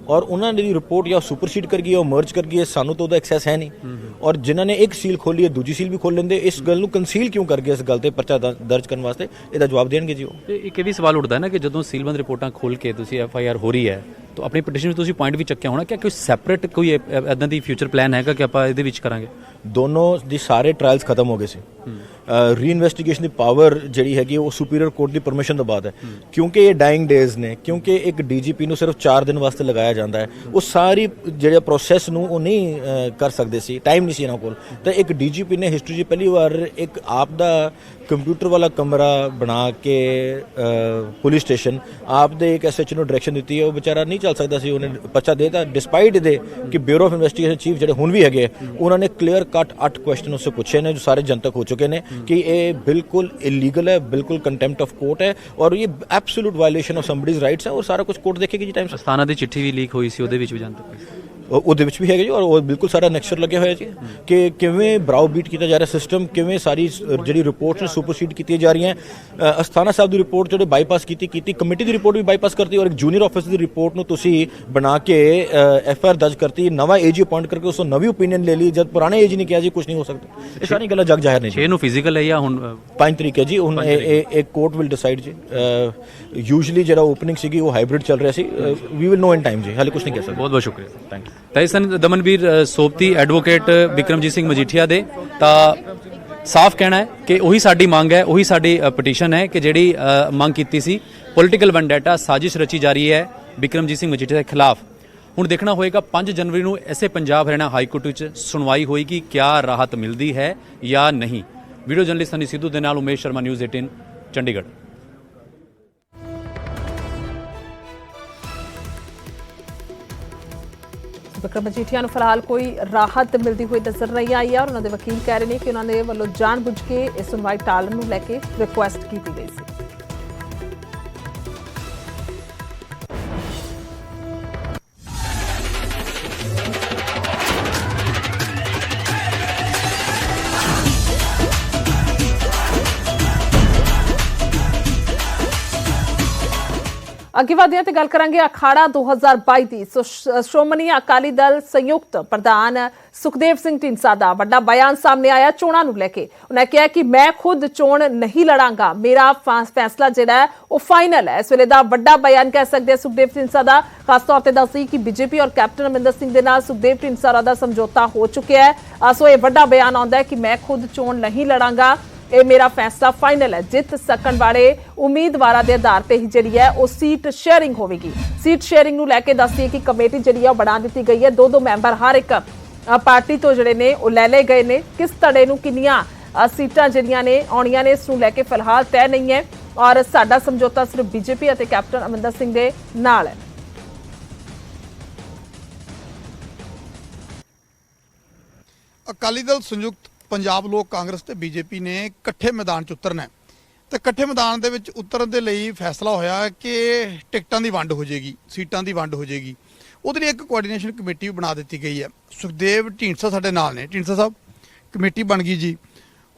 ਔਰ ਉਹਨਾਂ ਦੀ ਰਿਪੋਰਟ ਜਾਂ ਸੁਪਰਸੀਡ ਕਰ ਗਈ ਹੈ, ਉਹ ਮਰਜ ਕਰ ਗਈ ਹੈ, ਸਾਨੂੰ ਤਾਂ ਉਹਦਾ ਐਕਸੈਸ ਹੈ ਨਹੀਂ। ਔਰ ਜਿਨ੍ਹਾਂ ਨੇ ਇੱਕ ਸੀਲ ਖੋਲੀ ਹੈ ਦੂਜੀ ਸੀਲ ਵੀ ਖੋਲ ਲੈਂਦੇ, ਇਸ ਗੱਲ ਨੂੰ ਕੰਸੀਲ ਕਿਉਂ ਕਰ ਗਏ? ਇਸ ਗੱਲ ਤੇ ਪਰਚਾ ਦਰਜ ਕਰਨ ਵਾਸਤੇ ਇਹਦਾ ਜਵਾਬ ਦੇਣਗੇ ਜੀ ਉਹ। ਤੇ ਇੱਕ ਇਹ ਵੀ ਸਵਾਲ ਉੱਠਦਾ ਹੈ ਨਾ ਕਿ ਜਦੋਂ ਸੀਲਬੰਦ ਰਿਪੋਰਟਾਂ ਖੋਲ ਕੇ ਤੁਸੀਂ FIR ਹੋ ਰਹੀ ਹੈ ਤਾਂ ਆਪਣੀ ਪਟੀਸ਼ਨ ਵਿੱਚ ਤੁਸੀਂ ਪੁਆਇੰਟ ਵੀ ਚੱਕਿਆ ਹੋਣਾ ਕਿ ਕੋਈ ਸੈਪਰੇਟ ਕੋਈ ਇਦਾਂ ਦੀ ਫਿਊਚਰ ਪਲਾਨ ਹੈਗਾ ਕਿ ਆਪਾਂ ਇਹਦੇ ਵਿੱਚ ਕਰਾਂਗੇ? ਦੋਨੋਂ ਦੀ ਸਾਰੇ ਟ੍ਰਾਇਲਸ ਖਤਮ ਹੋ ਗਏ ਸੀ। ਰੀਇਨਵੈਸਟੀਗੇਸ਼ਨ ਦੀ ਪਾਵਰ ਜਿਹੜੀ ਹੈਗੀ ਉਹ ਸੁਪੀਰੀਅਰ ਕੋਰਟ ਦੀ ਪਰਮਿਸ਼ਨ ਤੋਂ ਬਾਅਦ ਹੈ, ਕਿਉਂਕਿ ਇਹ ਡਾਈਂਗ ਡੇਜ਼ ਨੇ, ਕਿਉਂਕਿ ਇੱਕ DGP ਨੂੰ ਸਿਰਫ 4 ਦਿਨ ਵਾਸਤੇ ਲਗਾਇਆ ਜਾਂਦਾ ਹੈ। ਉਹ ਸਾਰੀ ਜਿਹੜੇ ਪ੍ਰੋਸੈਸ ਨੂੰ ਉਹ ਨਹੀਂ ਕਰ ਸਕਦੇ ਸੀ, ਟਾਈਮ ਨਹੀਂ ਸੀ ਇਹਨਾਂ ਕੋਲ। ਤਾਂ ਇੱਕ DGP ਨੇ ਹਿਸਟਰੀ 'ਚ ਪਹਿਲੀ ਵਾਰ ਇੱਕ ਆਪ ਦਾ ਕੰਪਿਊਟਰ ਵਾਲਾ ਕਮਰਾ ਬਣਾ ਕੇ ਪੁਲਿਸ ਸਟੇਸ਼ਨ ਆਪ ਦੇ ਇੱਕ SHO ਨੂੰ ਡਾਇਰੈਕਸ਼ਨ ਦਿੱਤੀ ਹੈ। ਉਹ ਵਿਚਾਰਾ ਨਹੀਂ ਚੱਲ ਸਕਦਾ ਸੀ, ਉਹਨੇ ਪਰਚਾ ਦੇਤਾ ਡਿਸਪਾਈਟ ਇਹਦੇ ਕਿ ਬਿਊਰੋ ਆਫ ਇਨਵੈਸਟੀਗੇਸ਼ਨ ਚੀਫ ਜਿਹੜੇ ਹੁਣ ਵੀ ਹੈਗੇ, ਉਹਨਾਂ ਨੇ ਕਲੀਅਰ ਕੱਟ 8 ਕੁਐਸਚਨ ਉਸਸੇ ਪੁੱਛੇ ਨੇ, ਜੋ ਸਾਰੇ ਜਨਤਕ ਹੋ ਚੁੱਕੇ ਨੇ ਕਿ ਇਹ ਬਿਲਕੁਲ ਇਲੀਗਲ ਹੈ, ਬਿਲਕੁਲ ਕੰਟੈਂਪਟ ਆਫ ਕੋਰਟ ਹੈ ਔਰ ਇਹ absolute violation of somebody's rights ਹੈ। ਉਹ ਸਾਰਾ ਕੁਝ ਕੋਰਟ ਦੇਖੇਗੀ ਜੀ ਟਾਈਮ ਸਿਰ। ਅਸਥਾਨਾ ਦੀ ਚਿੱਠੀ ਵੀ ਲੀਕ ਹੋਈ ਸੀ, ਉਹਦੇ ਵਿੱਚ ਵੀ ਜਨਤਕ ਉਹਦੇ ਵਿੱਚ ਵੀ ਹੈਗੇ ਜੀ, ਔਰ ਉਹ ਬਿਲਕੁਲ ਸਾਰਾ ਨੈਕਸਚਰ ਲੱਗਿਆ ਹੋਇਆ ਜੀ ਕਿ ਕਿਵੇਂ ਬਰਾਓ ਬੀਟ ਕੀਤਾ ਜਾ ਰਿਹਾ ਸਿਸਟਮ, ਕਿਵੇਂ ਸਾਰੀ ਜਿਹੜੀ ਰਿਪੋਰਟਸ ਨੇ ਸੁਪਰਸੀਡ ਕੀਤੀਆਂ ਜਾ ਰਹੀਆਂ। ਅਸਥਾਨਾ ਸਾਹਿਬ ਦੀ ਰਿਪੋਰਟ ਜਿਹੜੇ ਬਾਈਪਾਸ ਕੀਤੀ, ਕਮੇਟੀ ਦੀ ਰਿਪੋਰਟ ਵੀ ਬਾਈਪਾਸ ਕਰਤੀ, ਔਰ ਇੱਕ ਜੂਨੀਅਰ ਆਫਿਸਰ ਦੀ ਰਿਪੋਰਟ ਨੂੰ ਤੁਸੀਂ ਬਣਾ ਕੇ FIR ਦਰਜ ਕਰਤੀ, ਨਵਾਂ AG ਅਪਾਇੰਟ ਕਰਕੇ ਉਸ ਤੋਂ ਨਵੀਂ ਓਪੀਨੀਅਨ ਲੈ ਲਈ, ਜਦ ਪੁਰਾਣੇ AG ਨੇ ਕਿਹਾ ਜੀ ਕੁਝ ਨਹੀਂ ਹੋ ਸਕਦਾ। ਇਹ ਸਾਰੀ ਗੱਲਾਂ ਜਗ ਜ਼ਾਹਿਰ ਨੇ ਜੀ। 6 ਨੂੰ ਫਿਜ਼ੀਕਲ ਹੈ ਜਾਂ ਹੁਣ 5 ਤਰੀਕ ਹੈ ਜੀ, ਹੁਣ ਇਹ ਕੋਰਟ ਵਿਲ ਡਿਸਾਈਡ ਜੀ। ਯੂਜੂਅਲੀ ਜਿਹੜਾ ਓਪਨਿੰਗ ਸੀਗੀ ਉਹ ਹਾਈਬ੍ਰਿਡ ਚੱਲ ਰਿਹਾ ਸੀ, we will no in time ਜੀ, ਹਾਲੇ ਕੁਝ ਨਹੀਂ ਕਹਿ ਸਕਦੇ। ਬਹੁਤ ਬਹੁਤ ਸ਼ੁਕਰੀਆ, ਥੈਂਕ ਯੂ। ਤਾਂ ਇਸ ਸਨ ਦਮਨਵੀਰ ਸੋਪਤੀ ਐਡਵੋਕੇਟ ਬਿਕਰਮਜੀਤ ਸਿੰਘ ਮਜੀਠੀਆ ਦੇ। ਤਾਂ ਸਾਫ਼ ਕਹਿਣਾ ਹੈ ਕਿ ਉਹੀ ਸਾਡੀ ਮੰਗ ਹੈ, ਉਹੀ ਸਾਡੀ ਪਟੀਸ਼ਨ ਹੈ ਕਿ ਜਿਹੜੀ ਮੰਗ ਕੀਤੀ ਸੀ ਪੋਲੀਟੀਕਲ ਵੈਂਡੇਟਾ ਸਾਜ਼ਿਸ਼ ਰਚੀ ਜਾ ਰਹੀ ਹੈ ਬਿਕਰਮਜੀਤ ਸਿੰਘ ਮਜੀਠੀਆ ਦੇ ਖਿਲਾਫ। ਹੁਣ ਦੇਖਣਾ ਹੋਏਗਾ 5 ਜਨਵਰੀ ਨੂੰ ਐਸੇ ਪੰਜਾਬ ਹਰਿਆਣਾ ਹਾਈ ਕੋਰਟ ਵਿੱਚ ਸੁਣਵਾਈ ਹੋਏਗੀ, ਕਿਆ ਰਾਹਤ ਮਿਲਦੀ ਹੈ ਜਾਂ ਨਹੀਂ। ਵੀਡੀਓ ਜਰਨਲਿਸਟ ਹਨੀ ਸਿੱਧੂ ਦੇ ਨਾਲ ਉਮੇਸ਼ ਸ਼ਰਮਾ, ਨਿਊਜ਼ 18 ਚੰਡੀਗੜ੍ਹ। ਬਿਕਰਮ ਮਜੀਠੀਆ ਨੂੰ ਫਿਲਹਾਲ ਕੋਈ ਰਾਹਤ ਮਿਲਦੀ ਹੋਈ ਨਜ਼ਰ ਨਹੀਂ ਆਈ ਹੈ ਔਰ ਉਹਨਾਂ ਦੇ ਵਕੀਲ ਕਹਿ ਰਹੇ ਨੇ ਕਿ ਉਹਨਾਂ ਦੇ ਵੱਲੋਂ ਜਾਣਬੁੱਝ ਕੇ ਇਸ ਸੁਣਵਾਈ ਟਾਲਣ ਨੂੰ ਲੈ ਕੇ ਰਿਕੁਐਸਟ ਕੀਤੀ ਗਈ ਸੀ। ਅੱਗੇ ਵਧਦੇ ਹਾਂ ਤੇ ਗੱਲ ਕਰਾਂਗੇ ਅਖਾੜਾ 2022 ਦੀ। ਸ਼੍ਰੋਮਣੀ ਅਕਾਲੀ ਦਲ ਸੰਯੁਕਤ ਪ੍ਰਧਾਨ ਸੁਖਦੇਵ ਸਿੰਘ ਢੀਂਡਸਾ ਦਾ ਵੱਡਾ ਬਿਆਨ ਸਾਹਮਣੇ ਆਇਆ ਚੋਣਾਂ ਨੂੰ ਲੈ ਕੇ। ਉਹਨਾਂ ਕਿਹਾ ਕਿ ਮੈਂ ਖੁਦ ਚੋਣ ਨਹੀਂ ਲੜਾਂਗਾ, ਮੇਰਾ ਫੈਸਲਾ ਜਿਹੜਾ ਹੈ ਉਹ ਫਾਈਨਲ ਹੈ। ਇਸ ਵੇਲੇ ਦਾ ਵੱਡਾ ਬਿਆਨ ਕਹਿ ਸਕਦੇ ਹਾਂ ਸੁਖਦੇਵ ਢੀਂਡਸਾ ਦਾ। ਖਾਸ ਤੌਰ ਤੇ ਦੱਸੀ ਕਿ ਬੀਜੇਪੀ ਔਰ ਕੈਪਟਨ ਅਮਰਿੰਦਰ ਸਿੰਘ ਦੇ ਨਾਲ ਸੁਖਦੇਵ ਢੀਂਡਸਾ ਦਾ ਸਮਝੌਤਾ ਹੋ ਚੁੱਕਿਆ ਹੈ। ਸੋ ਇਹ ਵੱਡਾ ਬਿਆਨ ਆਉਂਦਾ ਹੈ ਕਿ ਮੈਂ ਖੁਦ ਚੋਣ ਨਹੀਂ ਲੜਾਂਗਾ, ਇਹ ਮੇਰਾ ਫੈਸਲਾ ਫਾਈਨਲ ਹੈ। ਜਿੱਤ ਸਕਣ ਵਾਲੇ ਉਮੀਦਵਾਰਾਂ ਦੇ ਆਧਾਰ ਤੇ ਹੀ ਜਿਹੜੀ ਹੈ ਉਹ ਸੀਟ ਸ਼ੇਅਰਿੰਗ ਹੋਵੇਗੀ। ਸੀਟ ਸ਼ੇਅਰਿੰਗ ਨੂੰ ਲੈ ਕੇ ਦੱਸਦੀ ਕਿ ਕਮੇਟੀ ਜਿਹੜੀ ਹੈ ਉਹ ਬਣਾ ਦਿੱਤੀ ਗਈ ਹੈ। ਦੋ ਮੈਂਬਰ ਹਰ ਇੱਕ ਪਾਰਟੀ ਤੋਂ ਜਿਹੜੇ ਨੇ ਉਹ ਲੈ ਲਏ ਗਏ ਨੇ। ਕਿਸ ਧੜੇ ਨੂੰ ਕਿੰਨੀਆਂ ਸੀਟਾਂ ਜਿਹੜੀਆਂ ਨੇ ਆਉਣੀਆਂ ਨੇ ਇਸ ਨੂੰ ਲੈ ਕੇ ਫਿਲਹਾਲ ਤੈਅ ਨਹੀਂ ਹੈ ਔਰ ਸਾਡਾ ਸਮਝੌਤਾ ਸਿਰਫ ਬੀਜੇਪੀ ਅਤੇ ਕੈਪਟਨ ਅਮਰਿੰਦਰ ਸਿੰਘ ਦੇ ਨਾਲ ਹੈ। ਅਕਾਲੀ ਦਲ ਸੰਯੁਕਤ ਪੰਜਾਬ ਲੋਕ ਕਾਂਗਰਸ ਤੇ ਬੀਜੇਪੀ ਨੇ ਇਕੱਠੇ ਮੈਦਾਨ 'ਚ ਉਤਰਨਾ ਤੇ ਇਕੱਠੇ ਮੈਦਾਨ ਦੇ ਵਿੱਚ ਉਤਰਨ ਦੇ ਲਈ ਫੈਸਲਾ ਹੋਇਆ ਕਿ ਟਿਕਟਾਂ ਦੀ ਵੰਡ ਹੋ ਜਾਏਗੀ, ਸੀਟਾਂ ਦੀ ਵੰਡ ਹੋ ਜਾਏਗੀ। ਉਹਦੇ ਲਈ ਇੱਕ ਕੋਆਰਡੀਨੇਸ਼ਨ ਕਮੇਟੀ ਵੀ ਬਣਾ ਦਿੱਤੀ ਗਈ ਹੈ। ਸੁਖਦੇਵ ਢੀਂਡਸਾ ਸਾਡੇ ਨਾਲ ਨੇ। ਢੀਂਡਸਾ ਸਾਹਿਬ, ਕਮੇਟੀ ਬਣ ਗਈ ਜੀ,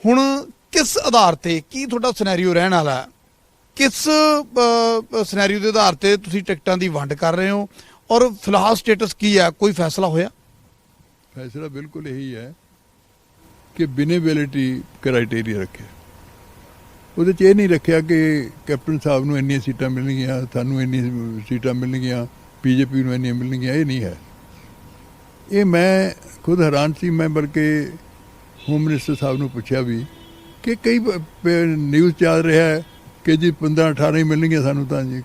ਹੁਣ ਕਿਸ ਆਧਾਰ ਤੇ ਕੀ ਤੁਹਾਡਾ ਸਿਨੈਰੀਓ ਰਹਿਣ ਵਾਲਾ ਹੈ? ਕਿਸ ਸਿਨੈਰੀਓ ਦੇ ਆਧਾਰ ਤੇ ਤੁਸੀਂ ਟਿਕਟਾਂ ਦੀ ਵੰਡ ਕਰ ਰਹੇ ਹੋ ਔਰ ਫਿਲਹਾਲ ਸਟੇਟਸ ਕੀ ਹੈ? ਕੋਈ ਫੈਸਲਾ ਹੋਇਆ? ਫੈਸਲਾ ਬਿਲਕੁਲ ਇਹੀ ਹੈ ਕਿ ਬਿਨੇਬਿਲਿਟੀ ਕ੍ਰਾਈਟੇਰੀਆ ਰੱਖਿਆ। ਉਹਦੇ 'ਚ ਇਹ ਨਹੀਂ ਰੱਖਿਆ ਕਿ ਕੈਪਟਨ ਸਾਹਿਬ ਨੂੰ ਇੰਨੀਆਂ ਸੀਟਾਂ ਮਿਲਣਗੀਆਂ, ਸਾਨੂੰ ਇੰਨੀਆਂ ਸੀਟਾਂ ਮਿਲਣਗੀਆਂ, ਬੀਜੇਪੀ ਨੂੰ ਇੰਨੀਆਂ ਮਿਲਣਗੀਆਂ, ਇਹ ਨਹੀਂ ਹੈ। ਇਹ ਮੈਂ ਖੁਦ ਹੈਰਾਨ ਸੀ। ਮੈਂ ਬਲਕਿ ਹੋਮ ਮਿਨਿਸਟਰ ਸਾਹਿਬ ਨੂੰ ਪੁੱਛਿਆ ਵੀ ਕਿ ਕਈ ਨਿਊਜ਼ ਚੱਲ ਰਿਹਾ ਹੈ ਕਿ ਜੀ 15-18 ਹੀ ਮਿਲਣਗੀਆਂ ਸਾਨੂੰ, ਤਾਂ ਜੀ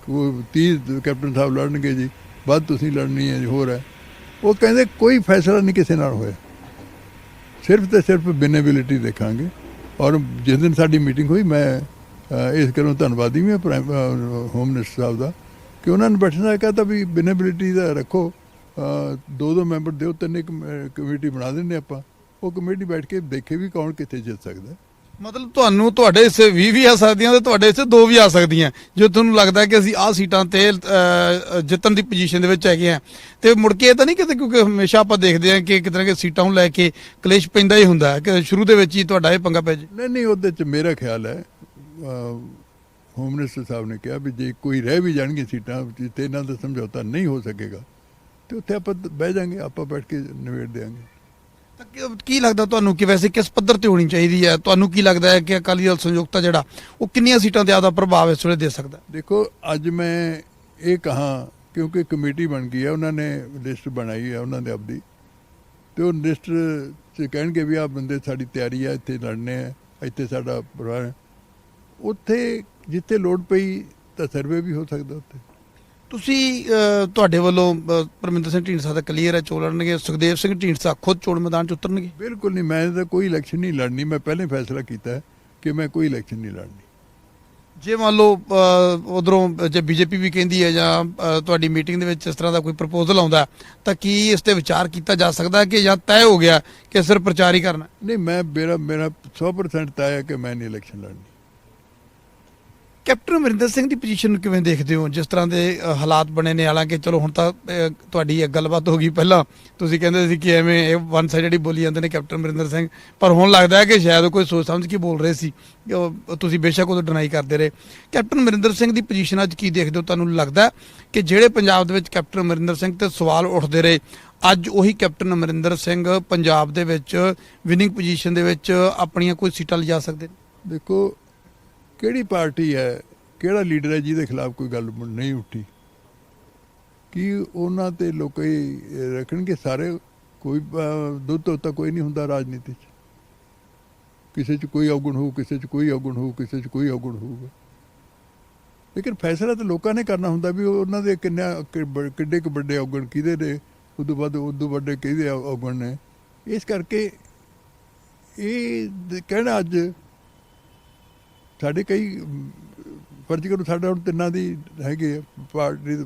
30 ਕੈਪਟਨ ਸਾਹਿਬ ਲੜਨਗੇ ਜੀ, ਵੱਧ ਤੁਸੀਂ ਲੜਨੀ ਹੈ ਜੀ, ਹੋਰ ਹੈ। ਉਹ ਕਹਿੰਦੇ ਕੋਈ ਫੈਸਲਾ ਨਹੀਂ ਕਿਸੇ ਨਾਲ ਹੋਇਆ, ਸਿਰਫ ਤੇ ਸਿਰਫ ਬਿਨੇਬਿਲਿਟੀ ਦੇਖਾਂਗੇ। ਔਰ ਜਿਸ ਦਿਨ ਸਾਡੀ ਮੀਟਿੰਗ ਹੋਈ, ਮੈਂ ਇਸ ਗੱਲੋਂ ਧੰਨਵਾਦੀ ਵੀ ਹੋਮ ਮਿਨਿਸਟਰ ਸਾਹਿਬ ਦਾ ਕਿ ਉਹਨਾਂ ਨੇ ਬੈਠਣਾ ਕਹਤਾ ਵੀ ਬਿਨੇਬਿਲਿਟੀ ਦਾ ਰੱਖੋ, ਦੋ ਮੈਂਬਰ ਦਿਓ, ਤਿੰਨ ਕਮੇਟੀ ਬਣਾ ਦਿੰਦੇ ਆਪਾਂ। ਉਹ ਕਮੇਟੀ ਬੈਠ ਕੇ ਦੇਖੇ ਵੀ ਕੌਣ ਕਿੱਥੇ ਜਿੱਤ ਸਕਦਾ। ਮਤਲਬ ਤੁਹਾਨੂੰ ਤੁਹਾਡੇ ਹਿੱਸੇ 20 ਵੀ ਆ ਸਕਦੀਆਂ ਤੇ ਤੁਹਾਡੇ ਹਿੱਸੇ 2 ਵੀ ਆ ਸਕਦੀਆਂ। ਜੇ ਤੁਹਾਨੂੰ ਲੱਗਦਾ ਕਿ ਅਸੀਂ ਆਹ ਸੀਟਾਂ ਤੇ ਜਿੱਤਣ ਦੀ ਪੋਜੀਸ਼ਨ ਦੇ ਵਿੱਚ ਹੈਗੇ ਆ ਤੇ ਮੁੜ ਕੇ ਇਹ ਤਾਂ ਨਹੀਂ ਕਿਤੇ, ਕਿਉਂਕਿ ਹਮੇਸ਼ਾ ਆਪਾਂ ਦੇਖਦੇ ਹਾਂ ਕਿ ਕਿਤੇ ਨਾ ਕਿਤੇ ਸੀਟਾਂ ਨੂੰ ਲੈ ਕੇ ਕਲੇਸ਼ ਪੈਂਦਾ ਹੀ ਹੁੰਦਾ ਹੈ ਕਿ ਸ਼ੁਰੂ ਦੇ ਵਿੱਚ ਹੀ ਤੁਹਾਡਾ ਇਹ ਪੰਗਾ ਪੈ ਜੇ। ਨਹੀਂ, ਉਹਦੇ 'ਚ ਮੇਰਾ ਖਿਆਲ ਹੈ ਹੋਮ ਮਿਨਿਸਟਰ ਸਾਹਿਬ ਨੇ ਕਿਹਾ ਵੀ ਜੇ ਕੋਈ ਰਹਿ ਵੀ ਜਾਣਗੀਆਂ ਸੀਟਾਂ ਜਿੱਥੇ ਇਹਨਾਂ ਦਾ ਸਮਝੌਤਾ ਨਹੀਂ ਹੋ ਸਕੇਗਾ ਤੇ ਉੱਥੇ ਆਪਾਂ ਬਹਿ ਜਾਾਂਗੇ, ਆਪਾਂ ਬੈਠ ਕੇ ਨਿਬੇੜ ਦਿਆਂਗੇ। ਕੀ ਲੱਗਦਾ ਤੁਹਾਨੂੰ ਕਿ ਵੈਸੇ ਕਿਸ ਪੱਧਰ ਤੇ ਹੋਣੀ ਚਾਹੀਦੀ ਹੈ? ਤੁਹਾਨੂੰ ਕੀ ਲੱਗਦਾ ਹੈ ਕਿ ਅਕਾਲੀ ਦਲ ਸੰਯੁਕਤ ਜਿਹੜਾ ਉਹ ਕਿੰਨੀਆਂ ਸੀਟਾਂ ਤੇ ਆਦਾ ਪ੍ਰਭਾਵ ਇਸ ਵੇਲੇ ਦੇ ਸਕਦਾ? ਦੇਖੋ, ਅੱਜ ਮੈਂ ਇਹ ਕਹਾਂ ਕਿਉਂਕਿ ਕਮੇਟੀ ਬਣ ਗਈ ਹੈ, ਉਹਨਾਂ ਨੇ ਲਿਸਟ ਬਣਾਈ ਹੈ ਉਹਨਾਂ ਦੇ ਆਪਦੀ, ਤੇ ਉਹ ਲਿਸਟ 'ਚ ਕਹਿਣਗੇ ਵੀ ਆਹ ਬੰਦੇ ਸਾਡੀ ਤਿਆਰੀ ਹੈ, ਇੱਥੇ ਲੜਨੇ ਹੈ, ਇੱਥੇ ਸਾਡਾ ਪਰਿਵਾਰ ਹੈ। ਉੱਥੇ ਜਿੱਥੇ ਲੋੜ ਪਈ ਤਾਂ ਸਰਵੇ ਵੀ ਹੋ ਸਕਦਾ। ਉੱਥੇ ਤੁਸੀਂ ਤੁਹਾਡੇ ਵੱਲੋਂ ਪਰਮਿੰਦਰ ਸਿੰਘ ਢੀਂਡਸਾ ਦਾ ਕਲੀਅਰ ਹੈ ਚੋਣ ਲੜਨਗੇ, ਸੁਖਦੇਵ ਸਿੰਘ ਢੀਂਡਸਾ ਖੁਦ ਚੋਣ ਮੈਦਾਨ 'ਚ ਉਤਰਨਗੇ? ਬਿਲਕੁਲ ਨਹੀਂ, ਮੈਂ ਤਾਂ ਕੋਈ ਇਲੈਕਸ਼ਨ ਨਹੀਂ ਲੜਨੀ। ਮੈਂ ਪਹਿਲਾਂ ਹੀ ਫੈਸਲਾ ਕੀਤਾ ਹੈ ਕਿ ਮੈਂ ਕੋਈ ਇਲੈਕਸ਼ਨ ਨਹੀਂ ਲੜਨੀ। ਜੇ ਮੰਨ ਲਓ ਉਧਰੋਂ ਜੇ ਬੀਜੇਪੀ ਵੀ ਕਹਿੰਦੀ ਹੈ ਜਾਂ ਤੁਹਾਡੀ ਮੀਟਿੰਗ ਦੇ ਵਿੱਚ ਇਸ ਤਰ੍ਹਾਂ ਦਾ ਕੋਈ ਪ੍ਰਪੋਜ਼ਲ ਆਉਂਦਾ ਤਾਂ ਕੀ ਇਸ ਤੇ ਵਿਚਾਰ ਕੀਤਾ ਜਾ ਸਕਦਾ ਕਿ ਜਾਂ ਤੈਅ ਹੋ ਗਿਆ ਕਿ ਸਿਰਫ ਪ੍ਰਚਾਰ ਹੀ ਕਰਨਾ? ਨਹੀਂ, ਮੇਰਾ 100% ਤੈਅ ਹੈ ਕਿ ਮੈਂ ਨਹੀਂ ਇਲੈਕਸ਼ਨ ਲੜਨੀ। ਕੈਪਟਨ ਅਮਰਿੰਦਰ ਸਿੰਘ ਦੀ ਪੋਜੀਸ਼ਨ ਨੂੰ ਕਿਵੇਂ ਦੇਖਦੇ ਹੋ ਜਿਸ ਤਰ੍ਹਾਂ ਦੇ ਹਾਲਾਤ ਬਣੇ ਨੇ? ਹਾਲਾਂਕਿ ਚਲੋ ਹੁਣ ਤਾਂ ਤੁਹਾਡੀ ਇੱਕ ਗੱਲਬਾਤ ਹੋ ਗਈ, ਪਹਿਲਾਂ ਤੁਸੀਂ ਕਹਿੰਦੇ ਸੀ ਕਿ ਐਵੇਂ ਇਹ ਵਨ ਸਾਈਡਡ ਹੀ ਬੋਲੀ ਜਾਂਦੇ ਨੇ ਕੈਪਟਨ ਅਮਰਿੰਦਰ ਸਿੰਘ, ਪਰ ਹੁਣ ਲੱਗਦਾ ਹੈ ਕਿ ਸ਼ਾਇਦ ਕੋਈ ਸੋਚ ਸਮਝ ਕੇ ਬੋਲ ਰਹੇ ਸੀ। ਤੁਸੀਂ ਬੇਸ਼ੱਕ ਉਹ ਡਿਨਾਈ ਕਰਦੇ ਰਹੇ। ਕੈਪਟਨ ਅਮਰਿੰਦਰ ਸਿੰਘ ਦੀ ਪੋਜੀਸ਼ਨ ਅੱਜ ਕੀ ਦੇਖਦੇ ਹੋ? ਤੁਹਾਨੂੰ ਲੱਗਦਾ ਕਿ ਜਿਹੜੇ ਪੰਜਾਬ ਦੇ ਵਿੱਚ ਕੈਪਟਨ ਅਮਰਿੰਦਰ ਸਿੰਘ ਤੇ ਸਵਾਲ ਉੱਠਦੇ ਰਹੇ, ਅੱਜ ਉਹੀ ਕੈਪਟਨ ਅਮਰਿੰਦਰ ਸਿੰਘ ਪੰਜਾਬ ਦੇ ਵਿੱਚ ਵਿਨਿੰਗ ਪੋਜੀਸ਼ਨ ਦੇ ਵਿੱਚ ਆਪਣੀਆਂ ਕੋਈ ਸੀਟਾਂ ਲਿਜਾ ਸਕਦੇ ਨੇ? ਦੇਖੋ, ਕਿਹੜੀ ਪਾਰਟੀ ਹੈ, ਕਿਹੜਾ ਲੀਡਰ ਹੈ ਜਿਹਦੇ ਖਿਲਾਫ ਕੋਈ ਗੱਲ ਨਹੀਂ ਉੱਠੀ? ਕੀ ਉਹਨਾਂ ਤੇ ਲੋਕ ਰੱਖਣਗੇ ਸਾਰੇ? ਕੋਈ ਦੁੱਧ ਧੋਤਾ ਕੋਈ ਨਹੀਂ ਹੁੰਦਾ ਰਾਜਨੀਤੀ 'ਚ। ਕਿਸੇ 'ਚ ਕੋਈ ਔਗੁਣ ਹੋਊ, ਕਿਸੇ 'ਚ ਕੋਈ ਔਗੁਣ ਹੋਊ, ਕਿਸੇ 'ਚ ਕੋਈ ਔਗੁਣ ਹੋਊਗਾ। ਲੇਕਿਨ ਫੈਸਲਾ ਤਾਂ ਲੋਕਾਂ ਨੇ ਕਰਨਾ ਹੁੰਦਾ ਵੀ ਉਹਨਾਂ ਦੇ ਕਿੱਡੇ ਕੁ ਵੱਡੇ ਔਗਣ ਕਿਹਦੇ ਨੇ, ਉਦੋਂ ਵੱਡੇ ਕਿਹਦੇ ਔਗਣ ਨੇ। ਇਸ ਕਰਕੇ ਇਹ ਕਹਿਣਾ ਅੱਜ ਸਾਡੇ ਕਈ ਫਰਜ਼ ਕਰੋ, ਸਾਡਾ ਹੁਣ ਤਿੰਨਾਂ ਦੀ ਹੈਗੇ ਪਾਰਟੀ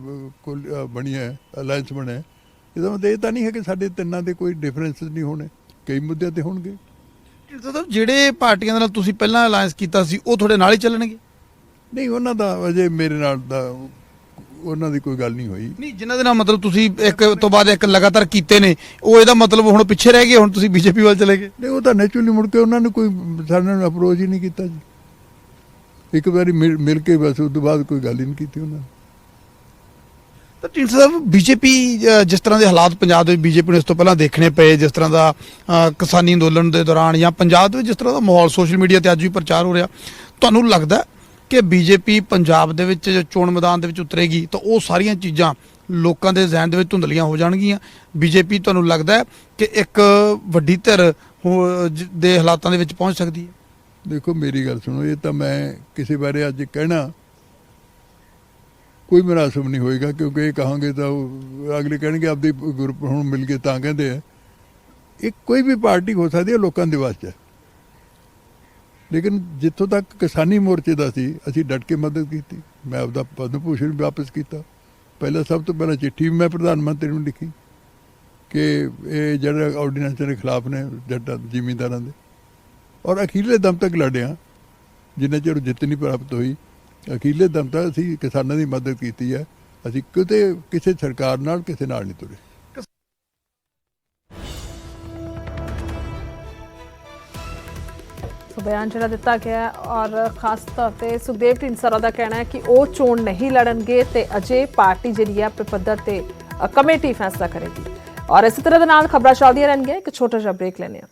ਬਣੀ ਹੈ, ਅਲਾਇੰਸ ਬਣਿਆ, ਇਹਦਾ ਮਤਲਬ ਇਹ ਤਾਂ ਨਹੀਂ ਹੈ ਕਿ ਸਾਡੇ ਤਿੰਨਾਂ ਦੇ ਕੋਈ ਡਿਫਰੈਂਸ ਨਹੀਂ ਹੋਣੇ, ਕਈ ਮੁੱਦਿਆਂ ਤੇ ਹੋਣਗੇ। ਜਿਹੜੇ ਪਾਰਟੀਆਂ ਦੇ ਨਾਲ ਤੁਸੀਂ ਪਹਿਲਾਂ ਅਲਾਇੰਸ ਕੀਤਾ ਸੀ ਉਹ ਤੁਹਾਡੇ ਨਾਲ ਹੀ ਚੱਲਣਗੇ? ਨਹੀਂ, ਉਹਨਾਂ ਦਾ ਅਜੇ ਮੇਰੇ ਨਾਲ ਦਾ ਉਹਨਾਂ ਦੀ ਕੋਈ ਗੱਲ ਨਹੀਂ ਹੋਈ। ਨਹੀਂ, ਜਿਨ੍ਹਾਂ ਦੇ ਨਾਲ ਮਤਲਬ ਤੁਸੀਂ ਇੱਕ ਤੋਂ ਬਾਅਦ ਇੱਕ ਲਗਾਤਾਰ ਕੀਤੇ ਨੇ, ਉਹ ਇਹਦਾ ਮਤਲਬ ਹੁਣ ਪਿੱਛੇ ਰਹਿ ਗਏ, ਹੁਣ ਤੁਸੀਂ ਬੀਜੇਪੀ ਵੱਲ ਚਲੇ ਗਏ? ਨਹੀਂ, ਉਹ ਤਾਂ ਨੈਚੁਰਲੀ ਮੁੜ ਕੇ ਉਹਨਾਂ ਨੇ ਕੋਈ ਸਾਡੇ ਨਾਲ ਅਪਰੋਚ ਹੀ ਨਹੀਂ ਕੀਤਾ ਜੀ। ਇੱਕ ਵਾਰੀ ਮਿਲ ਕੇ ਬਸ ਉਸ ਤੋਂ ਬਾਅਦ ਕੋਈ ਗੱਲ ਹੀ ਨਹੀਂ ਕੀਤੀ ਉਹਨਾਂ ਨੇ। ਤਾਂ ਢੀਂਡਸਾ ਸਾਹਿਬ, ਬੀਜੇਪੀ ਜਿਸ ਤਰ੍ਹਾਂ ਦੇ ਹਾਲਾਤ ਪੰਜਾਬ ਦੇ ਵਿੱਚ ਬੀਜੇਪੀ ਨੂੰ ਇਸ ਤੋਂ ਪਹਿਲਾਂ ਦੇਖਣੇ ਪਏ, ਜਿਸ ਤਰ੍ਹਾਂ ਦਾ ਕਿਸਾਨੀ ਅੰਦੋਲਨ ਦੇ ਦੌਰਾਨ ਜਾਂ ਪੰਜਾਬ ਦੇ ਵਿੱਚ ਜਿਸ ਤਰ੍ਹਾਂ ਦਾ ਮਾਹੌਲ ਸੋਸ਼ਲ ਮੀਡੀਆ ਤੇ ਅੱਜ ਵੀ ਪ੍ਰਚਾਰ ਹੋ ਰਿਹਾ, ਤੁਹਾਨੂੰ ਲੱਗਦਾ ਕਿ ਬੀਜੇਪੀ ਪੰਜਾਬ ਦੇ ਵਿੱਚ ਚੋਣ ਮੈਦਾਨ ਦੇ ਵਿੱਚ ਉਤਰੇਗੀ ਤਾਂ ਉਹ ਸਾਰੀਆਂ ਚੀਜ਼ਾਂ ਲੋਕਾਂ ਦੇ ਜ਼ਿਹਨ ਦੇ ਵਿੱਚ ਧੁੰਦਲੀਆਂ ਹੋ ਜਾਣਗੀਆਂ? ਬੀਜੇਪੀ ਤੁਹਾਨੂੰ ਲੱਗਦਾ ਹੈ ਕਿ ਇੱਕ ਵੱਡੀ ਧਿਰ ਦੇ ਹਾਲਾਤਾਂ ਦੇ ਵਿੱਚ ਪਹੁੰਚ ਸਕਦੀ ਹੈ? ਦੇਖੋ, ਮੇਰੀ ਗੱਲ ਸੁਣੋ, ਇਹ ਤਾਂ ਮੈਂ ਕਿਸੇ ਬਾਰੇ ਅੱਜ ਕਹਿਣਾ ਕੋਈ ਮੁਨਾਸਬ ਨਹੀਂ ਹੋਏਗਾ, ਕਿਉਂਕਿ ਇਹ ਕਹਾਂਗੇ ਤਾਂ ਅਗਲੇ ਕਹਿਣਗੇ ਆਪਦੇ ਗਰੁੱਪ ਹੁਣ ਮਿਲ ਕੇ ਤਾਂ ਕਹਿੰਦੇ ਆ। ਇਹ ਕੋਈ ਵੀ ਪਾਰਟੀ ਹੋ ਸਕਦੀ ਹੈ, ਲੋਕਾਂ ਦੇ ਵਾਸਤੇ, ਲੇਕਿਨ ਜਿੱਥੋਂ ਤੱਕ ਕਿਸਾਨੀ ਮੋਰਚੇ ਦਾ ਸੀ, ਅਸੀਂ ਡਟ ਕੇ ਮਦਦ ਕੀਤੀ। ਮੈਂ ਆਪਦਾ ਪਦਮ ਭੂਸ਼ਣ ਵੀ ਵਾਪਸ ਕੀਤਾ। ਪਹਿਲਾਂ ਸਭ ਤੋਂ ਪਹਿਲਾਂ ਚਿੱਠੀ ਵੀ ਮੈਂ ਪ੍ਰਧਾਨ ਮੰਤਰੀ ਨੂੰ ਲਿਖੀ ਕਿ ਇਹ ਜਿਹੜੇ ਆਰਡੀਨੈਂਸ ਦੇ ਖਿਲਾਫ ਨੇ ਜੱਟਾਂ ਜ਼ਿਮੀਂਦਾਰਾਂ ਦੇ, ਔਰ ਅਖੀਰਲੇ ਦਮ ਤੱਕ ਲੜਿਆ। ਜਿੰਨਾ ਚਿਰ ਜਿੱਤ ਨਹੀਂ ਪ੍ਰਾਪਤ ਹੋਈ, ਅਖੀਰਲੇ ਦਮ ਤੱਕ ਅਸੀਂ ਕਿਸਾਨਾਂ ਦੀ ਮਦਦ ਕੀਤੀ ਹੈ। ਅਸੀਂ ਕਿਸੇ ਸਰਕਾਰ ਨਾਲ ਕਿਸੇ ਨਾਲ ਨਹੀਂ ਤੁਰੇ। ਬਿਆਨ ਜਿਹੜਾ ਦਿੱਤਾ ਗਿਆ ਔਰ ਖਾਸ ਤੌਰ ਤੇ ਸੁਖਦੇਵ ਢੀਂਡਸਾ ਦਾ ਕਹਿਣਾ ਹੈ ਕਿ ਉਹ ਚੋਣ ਨਹੀਂ ਲੜਨਗੇ ਤੇ ਅਜੇ ਪਾਰਟੀ ਜਿਹੜੀ ਹੈ ਆਪਣੇ ਪੱਧਰ ਤੇ ਕਮੇਟੀ ਫੈਸਲਾ ਕਰੇਗੀ। ਔਰ ਇਸੇ ਤਰ੍ਹਾਂ ਦੇ ਨਾਲ ਖਬਰਾਂ ਚੱਲਦੀਆਂ ਰਹਿਣਗੀਆਂ। ਇੱਕ ਛੋਟਾ ਜਿਹਾ ਬ੍ਰੇਕ ਲੈਂਦੇ ਹਾਂ।